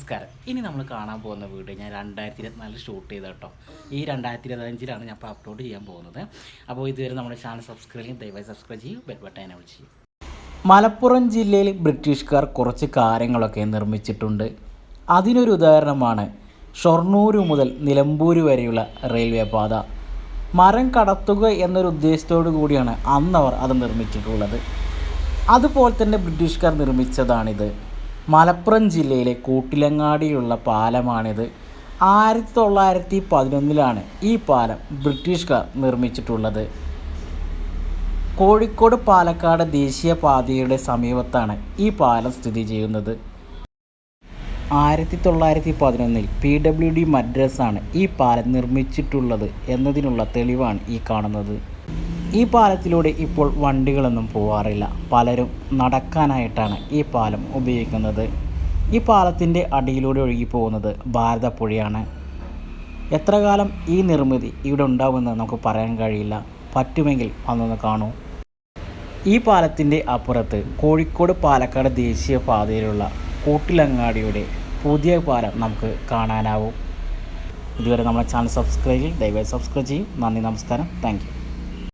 നമസ്കാരം. ഇനി നമ്മൾ കാണാൻ പോകുന്ന വീഡിയോ ഞാൻ 2024 ഷൂട്ട് ചെയ്ത കേട്ടോ. ഈ 2025 ഞാൻ ഇപ്പോൾ അപ്ലോഡ് ചെയ്യാൻ പോകുന്നത്. അപ്പോൾ ഇതുവരെ നമ്മുടെ ചാനൽ സബ്സ്ക്രൈബ് ചെയ്യും, ദയവായി സബ്സ്ക്രൈബ് ചെയ്യൂ, ബെൽ ബട്ടൺ എനേബിൾ ചെയ്യും. മലപ്പുറം ജില്ലയിൽ ബ്രിട്ടീഷുകാർ കുറച്ച് കാര്യങ്ങളൊക്കെ നിർമ്മിച്ചിട്ടുണ്ട്. അതിനൊരു ഉദാഹരണമാണ് ഷൊർണൂർ മുതൽ നിലമ്പൂർ വരെയുള്ള റെയിൽവേ പാത. മരം കടത്തുക എന്നൊരു ഉദ്ദേശത്തോടു കൂടിയാണ് അന്നവർ അത് നിർമ്മിച്ചിട്ടുള്ളത്. അതുപോലെ തന്നെ ബ്രിട്ടീഷുകാർ നിർമ്മിച്ചതാണിത്. മലപ്പുറം ജില്ലയിലെ കൂട്ടിലങ്ങാടിയിലുള്ള പാലമാണിത്. 1911 ഈ പാലം ബ്രിട്ടീഷുകാർ നിർമ്മിച്ചിട്ടുള്ളത്. കോഴിക്കോട് പാലക്കാട് ദേശീയപാതയുടെ സമീപത്താണ് ഈ പാലം സ്ഥിതി ചെയ്യുന്നത്. 1911 PWD മദ്രാസാണ് ഈ പാലം നിർമ്മിച്ചിട്ടുള്ളത് എന്നതിനുള്ള തെളിവാണ് ഈ കാണുന്നത്. ഈ പാലത്തിലൂടെ ഇപ്പോൾ വണ്ടികളൊന്നും പോവാറില്ല. പലരും നടക്കാനായിട്ടാണ് ഈ പാലം ഉപയോഗിക്കുന്നത്. ഈ പാലത്തിൻ്റെ അടിയിലൂടെ ഒഴുകിപ്പോകുന്നത് ഭാരതപ്പുഴയാണ്. എത്ര കാലം ഈ നിർമ്മിതി ഇവിടെ ഉണ്ടാവുമെന്ന് നമുക്ക് പറയാൻ കഴിയില്ല. പറ്റുമെങ്കിൽ അന്നൊന്ന് കാണൂ. ഈ പാലത്തിൻ്റെ അപ്പുറത്ത് കോഴിക്കോട് പാലക്കാട് ദേശീയപാതയിലുള്ള കൂട്ടിലങ്ങാടിയുടെ പുതിയ പാലം നമുക്ക് കാണാനാവും. ഇതുവരെ നമ്മുടെ ചാനൽ സബ്സ്ക്രൈബ് ചെയ്യും, ദയവായി സബ്സ്ക്രൈബ് ചെയ്യും. നന്ദി, നമസ്കാരം, താങ്ക് യു.